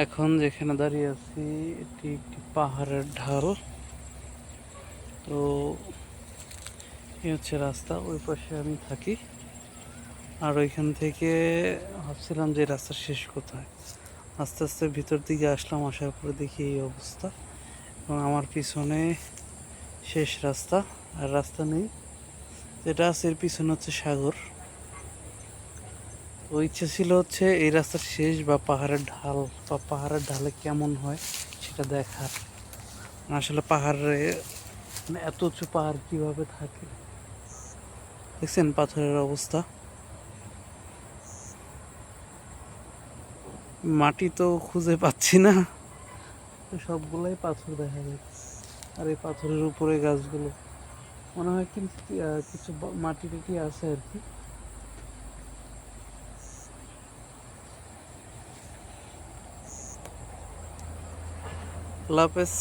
এখন যেখানে দাঁড়িয়ে আছি এটি একটি পাহাড়ের ঢাল। তো এই হচ্ছে রাস্তা, ওই পাশে আমি থাকি। আর ওইখান থেকে ভাবছিলাম যে রাস্তার শেষ কোথায়। আস্তে আস্তে ভিতর দিকে আসলাম, আসার পরে দেখি এই অবস্থা, এবং আমার পিছনে শেষ রাস্তা, আর রাস্তা নেই। যেটা আছে এর পিছনে হচ্ছে সাগর। তো ইচ্ছে ছিল হচ্ছে এই রাস্তার শেষ বা পাহাড়ের ঢাল, বা পাহাড়ের ঢালে কেমন হয় সেটা দেখার। আসলে পাহাড়ে মানে এত উঁচু পাহাড় কিভাবে থাকে, দেখছেন পাথরের অবস্থা। মাটি তো খুঁজে পাচ্ছি না, তো সবগুলাই পাথর দেখা যাচ্ছে। আর এই পাথরের উপরে গাছগুলো মনে হয় কিন্তু কিছু মাটি টাটি আছে আর কি। আল্লাহ হাফেজ।